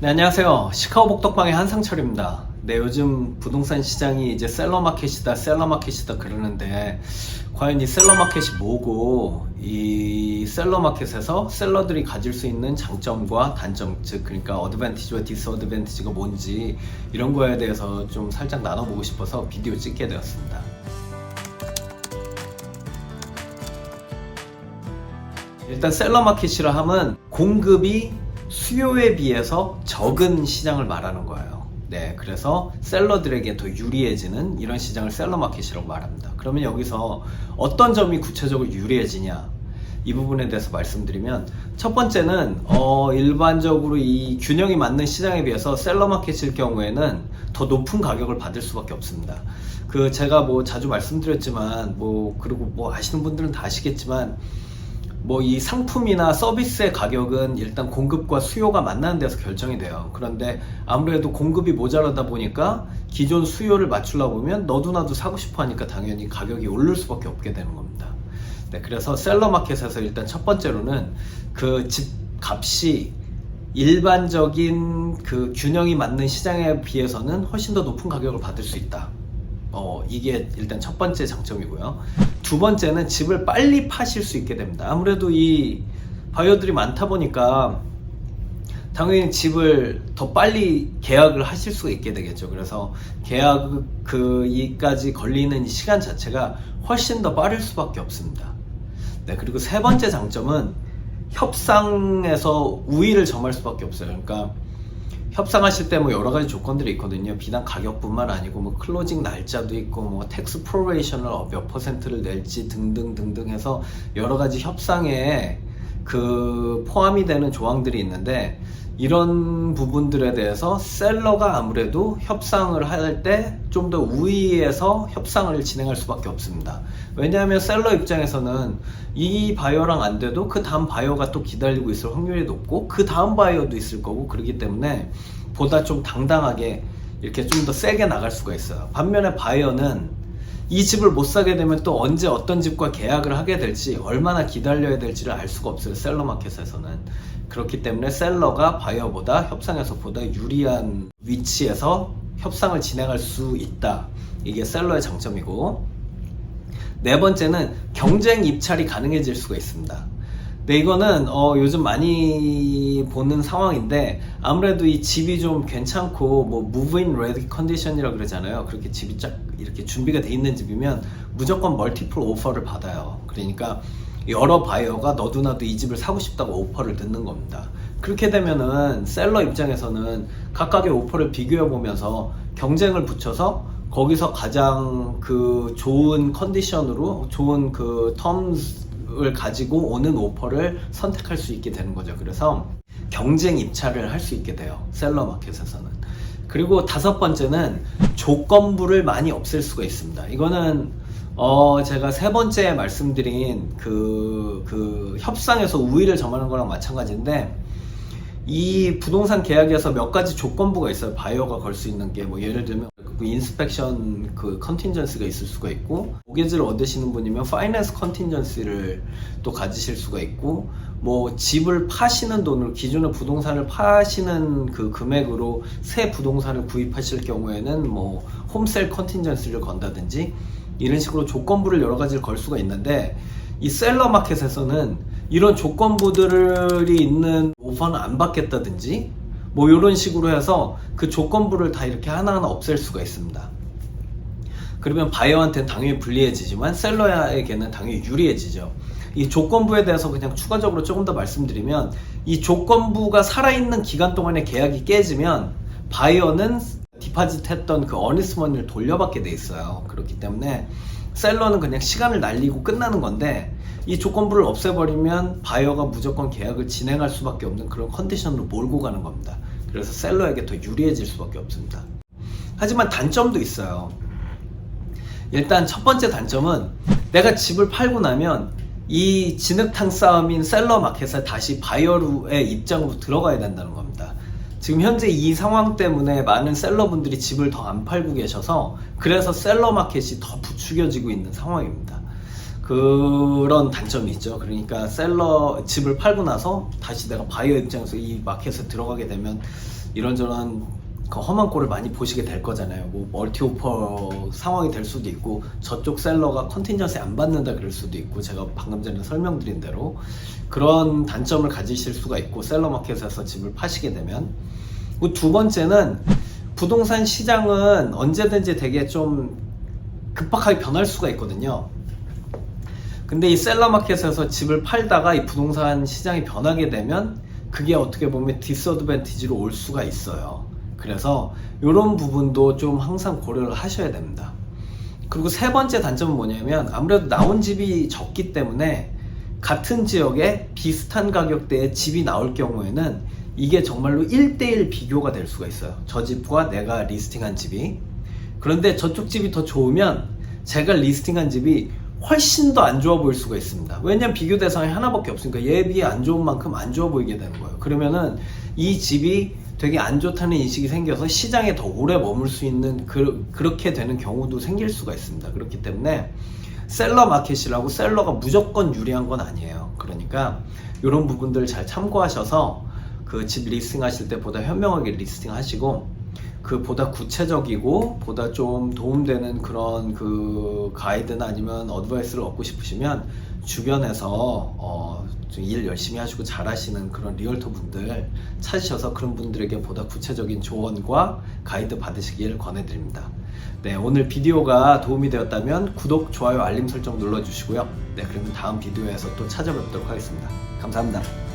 네, 안녕하세요. 시카고 복덕방의 한상철입니다. 네, 요즘 부동산 시장이 이제 셀러 마켓이다 그러는데, 과연 이 셀러 마켓이 뭐고, 이 셀러 마켓에서 셀러들이 가질 수 있는 장점과 단점, 즉, 그러니까 어드밴티지와 디스어드밴티지가 뭔지, 이런 거에 대해서 좀 살짝 나눠보고 싶어서 비디오 찍게 되었습니다. 일단 셀러 마켓이라 하면 공급이 수요에 비해서 적은 시장을 말하는 거예요. 네, 그래서 셀러들에게 더 유리해지는 이런 시장을 셀러 마켓이라고 말합니다. 그러면 여기서 어떤 점이 구체적으로 유리해지냐, 이 부분에 대해서 말씀드리면, 첫 번째는 일반적으로 이 균형이 맞는 시장에 비해서 셀러 마켓일 경우에는 더 높은 가격을 받을 수밖에 없습니다. 제가 자주 말씀드렸지만, 그리고 아시는 분들은 다 아시겠지만, 이 상품이나 서비스의 가격은 일단 공급과 수요가 만나는 데서 결정이 돼요. 그런데 아무래도 공급이 모자라다 보니까 기존 수요를 맞추려고 보면 너도나도 사고 싶어 하니까 당연히 가격이 오를 수밖에 없게 되는 겁니다. 네, 그래서 셀러 마켓에서 일단 첫 번째로는 그 집 값이 일반적인 그 균형이 맞는 시장에 비해서는 훨씬 더 높은 가격을 받을 수 있다. 이게 일단 첫 번째 장점이고요. 두 번째는 집을 빨리 파실 수 있게 됩니다. 아무래도 이 바이어들이 많다 보니까 당연히 집을 더 빨리 계약을 하실 수가 있게 되겠죠. 그래서 이까지 걸리는 시간 자체가 훨씬 더 빠를 수밖에 없습니다. 네, 그리고 세 번째 장점은 협상에서 우위를 점할 수밖에 없어요. 그러니까 협상하실 때 여러 가지 조건들이 있거든요. 비단 가격뿐만 아니고 클로징 날짜도 있고 텍스 프로레이션을 몇 퍼센트를 낼지 등등 해서 여러 가지 협상에 포함이 되는 조항들이 있는데, 이런 부분들에 대해서 셀러가 아무래도 협상을 할 때 좀 더 우위에서 협상을 진행할 수밖에 없습니다. 왜냐하면 셀러 입장에서는 이 바이어랑 안 돼도 그 다음 바이어가 또 기다리고 있을 확률이 높고 그 다음 바이어도 있을 거고, 그렇기 때문에 보다 좀 당당하게 이렇게 좀 더 세게 나갈 수가 있어요. 반면에 바이어는 이 집을 못 사게 되면 또 언제 어떤 집과 계약을 하게 될지, 얼마나 기다려야 될지를 알 수가 없어요, 셀러 마켓에서는. 그렇기 때문에 셀러가 바이어보다 협상에서 보다 유리한 위치에서 협상을 진행할 수 있다. 이게 셀러의 장점이고, 네 번째는 경쟁 입찰이 가능해질 수가 있습니다. 네, 이거는 요즘 많이 보는 상황인데, 아무래도 이 집이 좀 괜찮고 move-in ready condition이라고 그러잖아요. 그렇게 집이 쫙 이렇게 준비가 돼 있는 집이면 무조건 멀티플 오퍼를 받아요. 그러니까 여러 바이어가 너도나도 이 집을 사고 싶다고 오퍼를 듣는 겁니다. 그렇게 되면은 셀러 입장에서는 각각의 오퍼를 비교해 보면서 경쟁을 붙여서 거기서 가장 좋은 컨디션으로 좋은 텀을 가지고 오는 오퍼를 선택할 수 있게 되는 거죠. 그래서 경쟁 입찰을 할 수 있게 돼요, 셀러 마켓에서는. 그리고 다섯 번째는 조건부를 많이 없앨 수가 있습니다. 이거는 제가 세 번째 말씀드린 협상에서 우위를 점하는 거랑 마찬가지인데, 이 부동산 계약에서 몇 가지 조건부가 있어요. 바이어가 걸 수 있는 게 예를 들면 인스펙션 컨틴전시가 있을 수가 있고, 모기지를 얻으시는 분이면 파이낸스 컨틴전시를 또 가지실 수가 있고, 집을 파시는 돈으로 기존의 부동산을 파시는 금액으로 새 부동산을 구입하실 경우에는 홈셀 컨틴전시를 건다든지, 이런 식으로 조건부를 여러 가지를 걸 수가 있는데, 이 셀러 마켓에서는 이런 조건부들이 있는 오퍼는 안 받겠다든지 이런 식으로 해서 그 조건부를 다 이렇게 하나하나 없앨 수가 있습니다. 그러면 바이어한테는 당연히 불리해지지만 셀러에게는 당연히 유리해지죠. 이 조건부에 대해서 그냥 추가적으로 조금 더 말씀드리면, 이 조건부가 살아있는 기간 동안에 계약이 깨지면 바이어는 디파짓 했던 어니스트 머니를 돌려받게 돼 있어요. 그렇기 때문에 셀러는 그냥 시간을 날리고 끝나는 건데, 이 조건부를 없애버리면 바이어가 무조건 계약을 진행할 수밖에 없는 그런 컨디션으로 몰고 가는 겁니다. 그래서 셀러에게 더 유리해질 수밖에 없습니다. 하지만 단점도 있어요. 일단 첫 번째 단점은, 내가 집을 팔고 나면 이 진흙탕 싸움인 셀러 마켓에 다시 바이어의 입장으로 들어가야 된다는 겁니다. 지금 현재 이 상황 때문에 많은 셀러분들이 집을 더 안 팔고 계셔서, 그래서 셀러 마켓이 더 부추겨지고 있는 상황입니다. 그런 단점이 있죠. 그러니까 집을 팔고 나서 다시 내가 바이어 입장에서 이 마켓에 들어가게 되면 이런저런 그 험한 꼴을 많이 보시게 될 거잖아요. 뭐 멀티 오퍼 상황이 될 수도 있고 저쪽 셀러가 컨틴전시 안 받는다 그럴 수도 있고 제가 방금 전에 설명드린 대로 그런 단점을 가지실 수가 있고 셀러 마켓에서 집을 파시게 되면 두 번째는 부동산 시장은 언제든지 되게 좀 급박하게 변할 수가 있거든요. 근데 이 셀러 마켓에서 집을 팔다가 이 부동산 시장이 변하게 되면 그게 어떻게 보면 디스어드밴티지로 올 수가 있어요. 그래서 이런 부분도 좀 항상 고려를 하셔야 됩니다. 그리고 세 번째 단점은 뭐냐면 아무래도 나온 집이 적기 때문에 같은 지역에 비슷한 가격대의 집이 나올 경우에는 이게 정말로 1대1 비교가 될 수가 있어요. 저 집과 내가 리스팅한 집이. 그런데 저쪽 집이 더 좋으면 제가 리스팅한 집이 훨씬 더 안 좋아 보일 수가 있습니다. 왜냐면 비교 대상이 하나밖에 없으니까 얘에 비해 안 좋은 만큼 안 좋아 보이게 되는 거예요. 그러면은 이 집이 되게 안 좋다는 인식이 생겨서 시장에 더 오래 머물 수 있는 그렇게 되는 경우도 생길 수가 있습니다. 그렇기 때문에 셀러 마켓이라고 셀러가 무조건 유리한 건 아니에요. 그러니까 이런 부분들 잘 참고하셔서 그 집 리스팅 하실 때 보다 현명하게 리스팅 하시고 그 보다 구체적이고 보다 좀 도움되는 그런 그 가이드나 아니면 어드바이스를 얻고 싶으시면 주변에서 좀 일 열심히 하시고 잘하시는 그런 리얼터 분들 찾으셔서 그런 분들에게 보다 구체적인 조언과 가이드 받으시길 권해드립니다. 네, 오늘 비디오가 도움이 되었다면 구독, 좋아요, 알림 설정 눌러주시고요. 네, 그러면 다음 비디오에서 또 찾아뵙도록 하겠습니다. 감사합니다.